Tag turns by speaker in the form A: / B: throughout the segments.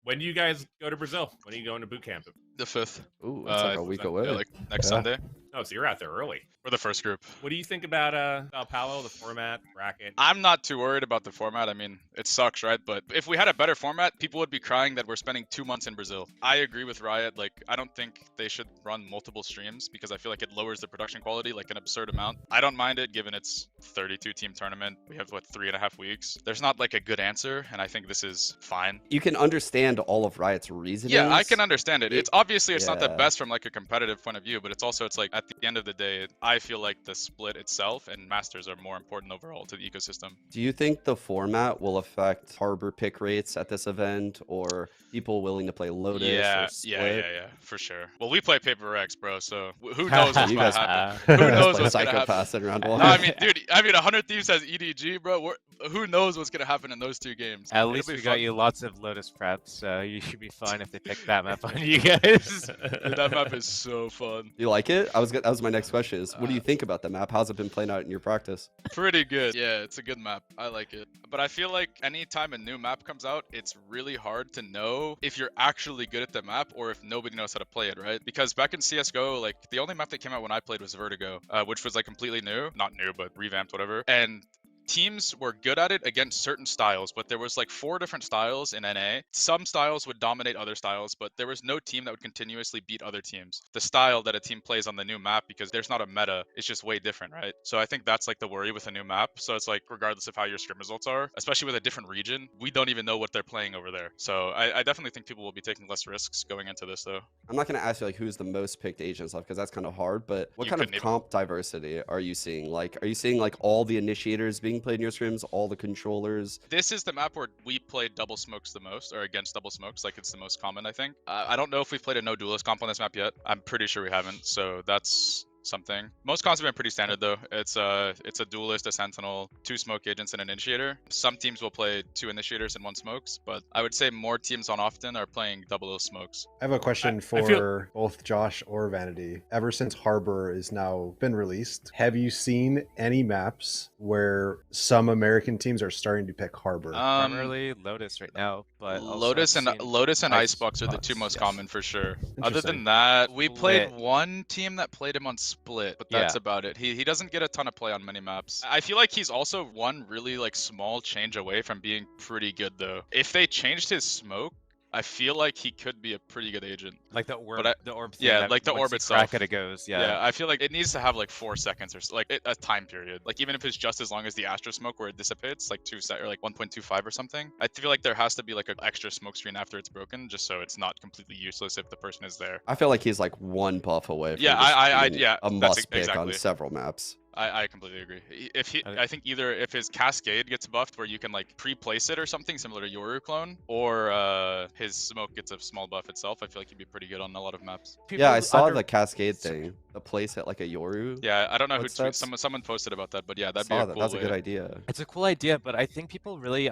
A: When do you guys go to Brazil? When are you going to boot camp?
B: The 5th.
C: Ooh, that's like a week away.
B: Yeah, like next Sunday.
A: Oh, so you're out there early.
B: We're the first group.
A: What do you think about Sao Paulo, the format, bracket?
B: I'm not too worried about the format. I mean, it sucks, right? But if we had a better format, people would be crying that we're spending 2 months in Brazil. I agree with Riot. Like, I don't think they should run multiple streams because I feel like it lowers the production quality like an absurd amount. I don't mind it given it's 32 team tournament. We have, what, 3.5 weeks? There's not like a good answer, and I think this is fine.
C: You can understand all of Riot's reasons.
B: Yeah, I can understand it. It's obviously it's not the
C: Yeah.
B: best from like a competitive point of view, but it's also it's like at the end of the day, I feel like the split itself and Masters are more important overall to the ecosystem.
C: Do you think the format will affect Harbor pick rates at this event, or people willing to play Lotus?
B: Yeah,
C: or Split?
B: yeah, for sure. Well, we play Paper X, bro, so who knows what's
C: You
B: gonna
C: guys-
B: happen?
C: You
B: Who
C: guys
B: knows
C: play
B: what's gonna happen?
C: Psychopaths in round
B: No,
C: one.
B: I mean, dude, 100 Thieves has EDG, bro. Who knows what's gonna happen in those 2 games?
D: At
B: It'll
D: least
B: be
D: we
B: fun.
D: got you lots of Lotus preps, so you should be fine if they pick that map on you guys.
B: Dude, that map is so fun.
C: You like it? That was my next question. Is what do you think about the map? How's it been playing out in your practice?
B: Pretty good. Yeah, it's a good map. I like it. But I feel like anytime a new map comes out, it's really hard to know if you're actually good at the map or if nobody knows how to play it, right? Because back in CSGO, like the only map that came out when I played was Vertigo, which was like completely new. Not new, but revamped, whatever. And teams were good at it against certain styles, but there was like 4 different styles in NA. Some styles would dominate other styles, but there was no team that would continuously beat other teams. The style that a team plays on the new map, because there's not a meta, it's just way different, right? So I think that's like the worry with a new map. So it's like, regardless of how your scrim results are, especially with a different region, we don't even know what they're playing over there. So I definitely think people will be taking less risks going into this though.
C: I'm not going to ask you like who's the most picked agent stuff because that's kind of hard. But what
B: You
C: kind of
B: couldn't even-
C: comp diversity are you seeing? Like, are you seeing like all the initiators being played in your scrims, all the controllers?
B: This is the map where we played double smokes the most, or against double smokes, like it's the most common, I think. I don't know if we've played a no duelist comp on this map yet. I'm pretty sure we haven't, so that's something. Most comps have been pretty standard though. It's a duelist, a sentinel, 2 smoke agents, and an initiator. Some teams will play 2 initiators and 1 smokes, but I would say more teams on often are playing double those smokes.
E: I have a question
A: I
E: for
A: feel-
E: both Josh or Vanity. Ever since Harbor is now been released, have you seen any maps where some American teams are starting to pick Harbor?
D: Primarily Lotus right now, but also
B: Lotus
D: I've
B: and
D: seen
B: Icebox are the 2
D: Icebox,
B: most
D: yes.
B: common for sure. Other
E: Interesting.
B: than that, we played
D: Split.
B: one team that played him on Split, but that's
D: Yeah.
B: about it. He doesn't get a ton of play on many maps. I feel like he's also one really like small change away from being pretty good though. If they changed his smoke, I feel like he could be a pretty good agent.
D: Like the orb,
B: But
D: the orb thing.
B: yeah,
D: that
B: like the
D: once
B: orb
D: you
B: itself.
D: crack it goes. Yeah.
B: Yeah, I feel like it needs to have like 4 seconds or like a time period. Like even if it's just as long as the Astra smoke where it dissipates, like 2 sec or like 1.25 or something. I feel like there has to be like an extra smoke screen after it's broken, just so it's not completely useless if the person is there.
C: I feel like he's like 1 buff away from
B: Yeah,
C: just being
B: yeah,
C: a
B: that's
C: must pick on
B: exactly.
C: several maps.
B: I completely agree.
D: Okay.
B: I think either if his Cascade gets buffed where you can like pre-place it or something similar to Yoru clone, or his smoke gets a small buff itself, I feel like he'd be pretty good on a lot of maps.
C: Yeah, I
D: People
C: saw
D: under-
C: the Cascade thing. The place at like a Yoru.
B: Yeah, I don't know who
C: What's
B: tweeted,
C: that?
B: someone posted about that, but yeah, that'd be
C: Saw
B: a
C: that.
B: cool
C: That's a
B: way
C: good
B: to-
C: idea.
D: It's a cool idea, but I think people really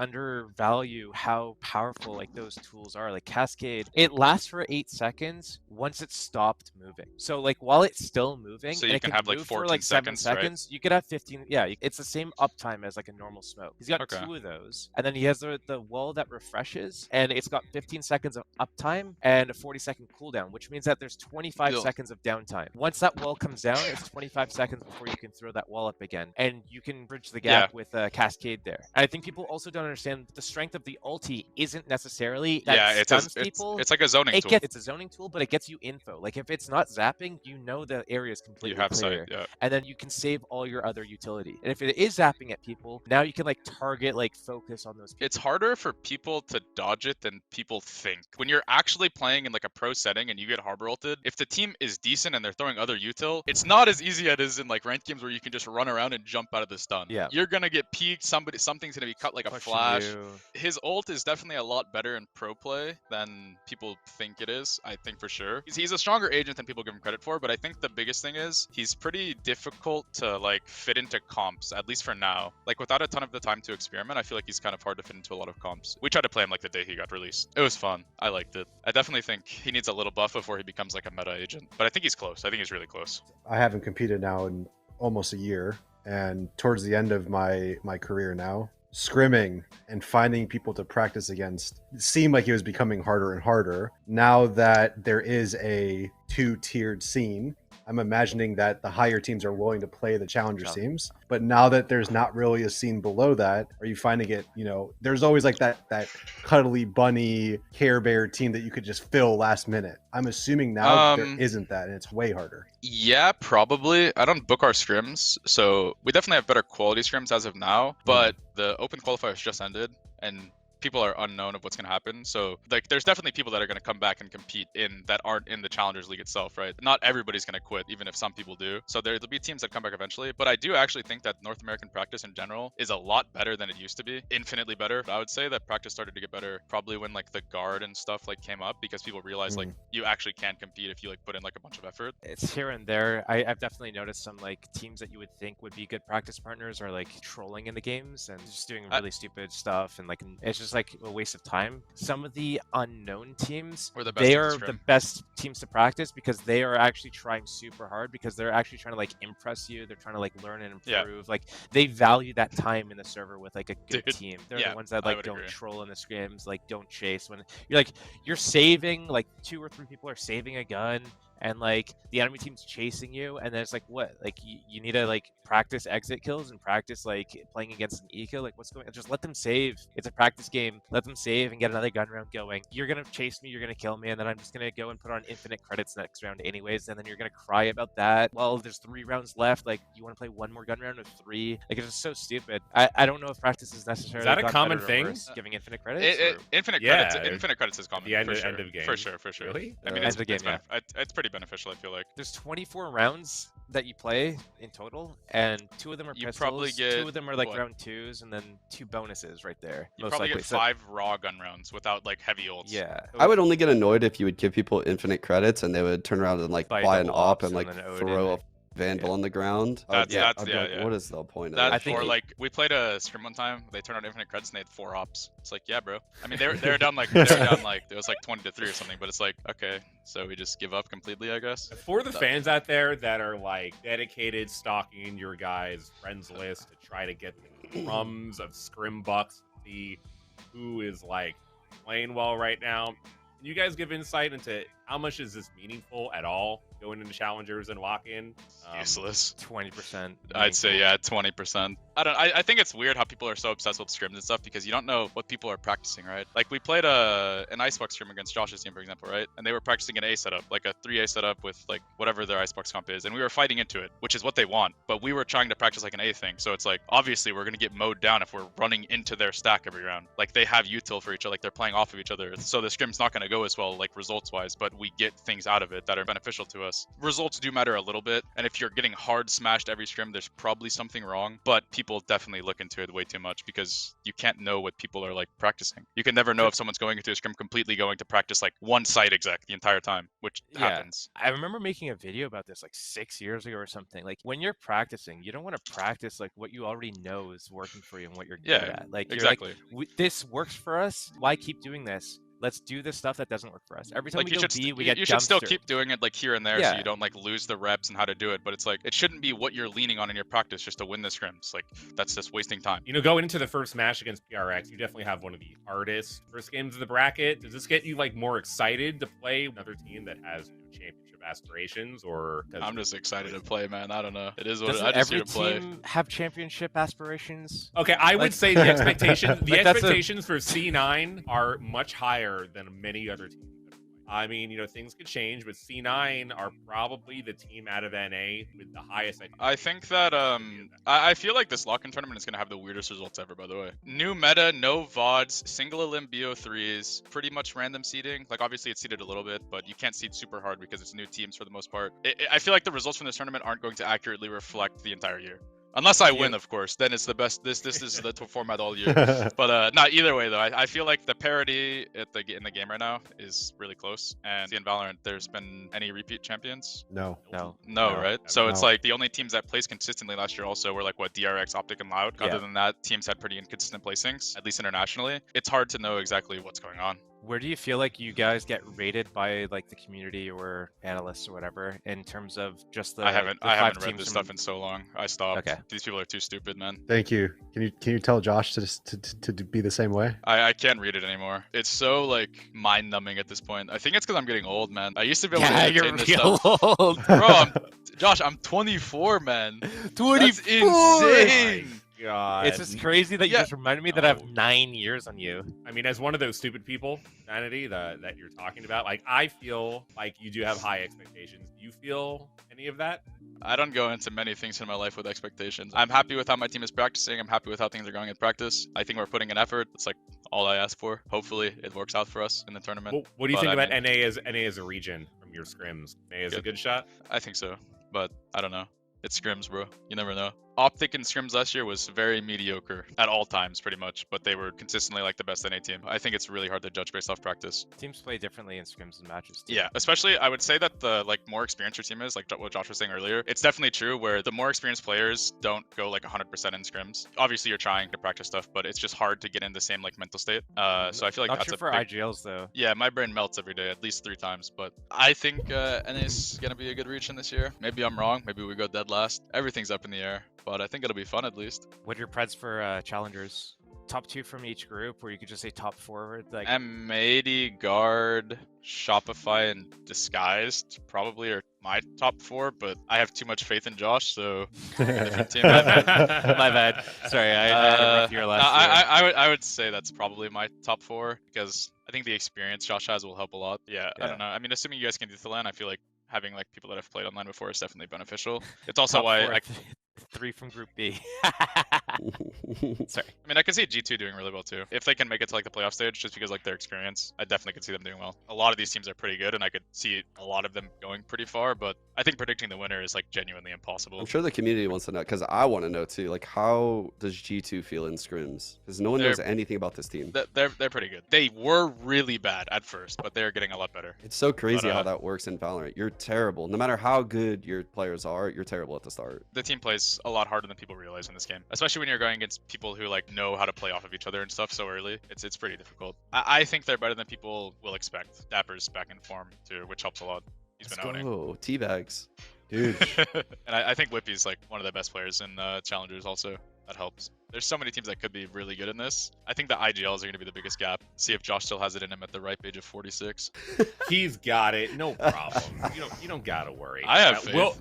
D: undervalue how powerful like those tools are. Like Cascade, it lasts for 8 seconds once it stopped moving. So like while it's still moving,
B: So
D: and
B: you
D: it
B: can
D: can
B: have, like,
D: move for
B: 14
D: like 7
B: seconds, right?
D: seconds, you could have 15. Yeah, it's the same uptime as like a normal smoke. He's got
B: Okay.
D: 2 of those, and then he has the wall that refreshes, and it's got 15 seconds of uptime and a 40-second cooldown, which means that there's 25
B: Yo.
D: seconds of downtime. Once that wall comes down, it's 25 seconds before you can throw that wall up again, and you can bridge the gap with a Cascade there. And I think people also don't understand the strength of the ulti isn't necessarily that
B: Yeah,
D: stuns people.
B: it's like a zoning
D: It
B: tool.
D: gets, it's a zoning tool, but it gets you info. Like if it's not zapping, you know the area is completely
B: You have
D: clear,
B: sight, yeah.
D: and then you can save all your other utility. And if it is zapping at people, now you can like target, like focus on those people.
B: It's harder for people to dodge it than people think. When you're actually playing in like a pro setting and you get harbor ulted, if the team is decent and they're throwing other util, it's not as easy as it is in like ranked games where you can just run around and jump out of the stun.
D: Yeah.
B: You're gonna get peeked, something's gonna be cut like a
D: Pushing
B: flash.
D: you.
B: His ult is definitely a lot better in pro play than people think it is, I think for sure. He's a stronger agent than people give him credit for, but I think the biggest thing is he's pretty difficult to like fit into comps, at least for now. Like without a ton of the time to experiment, I feel like he's kind of hard to fit into a lot of comps. We tried to play him like the day he got released. It was fun. I liked it. I definitely think he needs a little buff before he becomes like a meta agent, but I think he's close. I think he's really close.
E: I haven't competed now in almost a year, and towards the end of my career now, scrimming and finding people to practice against seemed like it was becoming harder and harder. Now that there is a two-tiered scene, I'm imagining that the higher teams are willing to play the challenger teams. But now that there's not really a scene below that, are you finding it, there's always like that cuddly bunny Care Bear team that you could just fill last minute. I'm assuming now there isn't that, and it's way harder.
B: Yeah, probably. I don't book our scrims, so we definitely have better quality scrims as of now, but the open qualifiers just ended, and people are unknown of what's going to happen. So like there's definitely people that are going to come back and compete in that aren't in the Challengers League itself, right? Not everybody's going to quit, even if some people do. So there'll be teams that come back eventually. But I do actually think that North American practice in general is a lot better than it used to be. Infinitely better. I would say that practice started to get better probably when like the guard and stuff like came up, because people realized like you actually can compete if you like put in like a bunch of effort.
D: It's here and there. I've definitely noticed some like teams that you would think would be good practice partners are like trolling in the games and just doing really stupid stuff, and like it's just like a waste of time. Some of the unknown teams, they are the best teams to practice because they are actually trying super hard, because they're actually trying to like impress you. They're trying to like learn and improve. Like they value that time in the server with like a good team. They're the ones that like don't troll in the scrims, like don't chase when you're saving, like 2 or 3 people are saving a gun, and like the enemy team's chasing you, and then it's like, what, like you need to like practice exit kills and practice like playing against an eco. Like what's going on? Just let them save. It's a practice game. Let them save and get another gun round going. You're gonna chase me, you're gonna kill me, and then I'm just gonna go and put on infinite credits next round anyways, and then you're gonna cry about that. Well, there's 3 rounds left, like you want to play 1 more gun round with 3? Like it's just so stupid. I don't know if practice is necessarily
A: a common thing,
D: giving infinite credits.
B: Infinite credits is common.
A: The end of game.
B: For sure.
A: Really?
B: I mean, it's pretty beneficial, I feel like.
D: There's 24 rounds that you play in total, and 2 of them are pistols,
B: probably get
D: 2 of them are like round 2s, and then 2 bonuses right there.
B: You probably get 5 raw gun rounds without like heavy ults.
D: Yeah.
C: I would only get annoyed if you would give people infinite credits and they would turn around and like buy an op and like throw a Vandal on the ground.
B: What
C: is the point of that?
B: I think, or like we played a scrim one time, they turned on infinite credits and they had 4 ops. It's like, yeah, bro. I mean, they were down like it was like 20-3 or something, but it's like, okay, so we just give up completely, I guess.
A: For the fans out there that are like dedicated stalking your guys' friends list to try to get the crumbs of scrim bucks, see who is like playing well right now, can you guys give insight into how much is this meaningful at all going into challengers and lock-in?
B: Useless.
D: 20%.
B: I'd say 20%. I think it's weird how people are so obsessed with scrims and stuff, because you don't know what people are practicing, right? Like we played an Icebox scrim against Josh's team, for example, right? And they were practicing an A setup, like a 3A setup with like whatever their Icebox comp is, and we were fighting into it, which is what they want. But we were trying to practice like an A thing, so it's like obviously we're gonna get mowed down if we're running into their stack every round. Like they have util for each other, like they're playing off of each other, so the scrim's not gonna go as well, like results-wise, but we get things out of it that are beneficial to us. Results do matter a little bit, and if you're getting hard smashed every scrim, there's probably something wrong, but people definitely look into it way too much because you can't know what people are like practicing. You can never know if someone's going into a scrim completely going to practice like one side exec the entire time, which happens.
D: I remember making a video about this like 6 years ago or something. Like when you're practicing, you don't want to practice like what you already know is working for you and what you're good at. Like
B: exactly.
D: This works for us. Why keep doing this? Let's do the stuff that doesn't work for us. Every time
B: like
D: we go B, we get
B: You should still keep doing it like here and there, so
D: Yeah.
B: you don't like lose the reps and how to do it. But it's like it shouldn't be what you're leaning on in your practice just to win the scrims. Like that's just wasting time.
A: You know, going into the first match against PRX, you definitely have one of the hardest first games of the bracket. Does this get you like more excited to play another team that has championship aspirations, or
B: I'm just excited to play, man. I don't know. It is what
D: Doesn't
B: I just
D: every
B: need to play.
D: team have championship aspirations?
A: Okay, I would say the expectations
D: Like, that's
A: expectations for C9 are much higher than many other teams. I mean, you know, things could change, but C9 are probably the team out of NA with the highest.
B: I think that I feel like this lock-in tournament is gonna have the weirdest results ever. By the way, new meta, no VODs, single elim BO3s, pretty much random seeding. Like obviously it's seeded a little bit, but you can't seed super hard because it's new teams for the most part. I feel like the results from this tournament aren't going to accurately reflect the entire year. Unless I win, of course, then it's the best. This is the format all year. But not either way though. I feel like the parity in the game right now is really close. And in Valorant, there's been any repeat champions?
E: No,
B: right? So it's
E: No.
B: like the only teams that placed consistently last year also were like what DRX, Optic, and Loud. Other than that, teams had pretty inconsistent placings, at least internationally. It's hard to know exactly what's going on.
D: Where do you feel like you guys get rated by like the community or analysts or whatever in terms of just the?
B: I haven't
D: the 5
B: read
D: teams
B: this
D: from-
B: stuff in so long. I stopped.
D: Okay.
B: These people are too stupid, man.
E: Thank you. Can you tell Josh to be the same way?
B: I can't read it anymore. It's so like mind numbing at this point. I think it's because I'm getting old, man. I used to be able to
D: Yeah,
B: entertain
D: you're
B: this
D: real
B: stuff.
D: old.
B: Bro, Josh, I'm 24, man.
D: 24.
B: That's insane.
A: God.
D: It's just crazy that you
B: Yeah.
D: just reminded me that I have
A: Oh.
D: 9 years on you.
A: I mean, as one of those stupid people, Vanity, that you're talking about, like, I feel like you do have high expectations. Do you feel any of that?
B: I don't go into many things in my life with expectations. I'm happy with how my team is practicing. I'm happy with how things are going in practice. I think we're putting an effort. It's like all I ask for. Hopefully, it works out for us in the tournament.
A: What do you
B: But
A: think
B: I
A: about
B: mean-
A: NA as a region from your scrims? NA is a
B: Good.
A: good shot?
B: I think so, but I don't know. It's scrims, bro. You never know. Optic in scrims last year was very mediocre at all times, pretty much, but they were consistently like the best NA team. I think it's really hard to judge based off practice.
D: Teams play differently in scrims and matches too.
B: Yeah, especially I would say that the like more experienced your team is, like what Josh was saying earlier, it's definitely true where the more experienced players don't go like 100% in scrims. Obviously, you're trying to practice stuff, but it's just hard to get in the same like mental state. So I feel like
D: Not
B: that's
D: true
B: a
D: for
B: big...
D: IGLs though.
B: Yeah, my brain melts every day, at least 3 times. But I think NA is gonna be a good region this year. Maybe I'm wrong. Maybe we go dead last. Everything's up in the air, but I think it'll be fun at least.
D: What are your preds for challengers? Top 2 from each group, or you could just say top forward. Like
B: M80, Guard, Shopify, and Disguised probably are my top 4, but I have too much faith in Josh, so different team.
D: my bad. Sorry, I had a rough year last year.
B: I would say that's probably my top 4 because I think the experience Josh has will help a lot. Yeah, I
D: Yeah.
B: don't know. I mean, assuming you guys can do the LAN, I feel like having like people that have played online before is definitely beneficial. It's also
D: Top
B: why
D: four,
B: I
D: 3 from Group B. Sorry.
B: I mean, I could see G2 doing really well too. If they can make it to like the playoff stage, just because like their experience, I definitely could see them doing well. A lot of these teams are pretty good, and I could see a lot of them going pretty far. But I think predicting the winner is like genuinely impossible.
C: I'm sure the community wants to know because I want to know too. Like, how does G2 feel in scrims? Because no one knows anything about this team.
B: They're pretty good. They were really bad at first, but they're getting a lot better.
C: It's so crazy
B: But,
C: how that works in Valorant. You're terrible. No matter how good your players are, you're terrible at the start.
B: The team plays a lot harder than people realize in this game, especially when you're going against people who like know how to play off of each other and stuff so early. It's pretty difficult. I think they're better than people will expect. Dapper's back in form too, which helps a lot. He's been owning.
C: Oh, teabags.
E: Dude.
B: And I think Whippy's like one of the best players in challengers also. That helps. There's so many teams that could be really good in this. I think the IGLs are going to be the biggest gap. See if Josh still has it in him at the ripe age of 46.
A: He's got it, no problem. You don't gotta worry.
B: I have faith.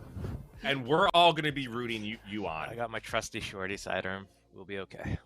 A: And we're all gonna be rooting you on.
D: I got my trusty shorty sidearm. We'll be okay.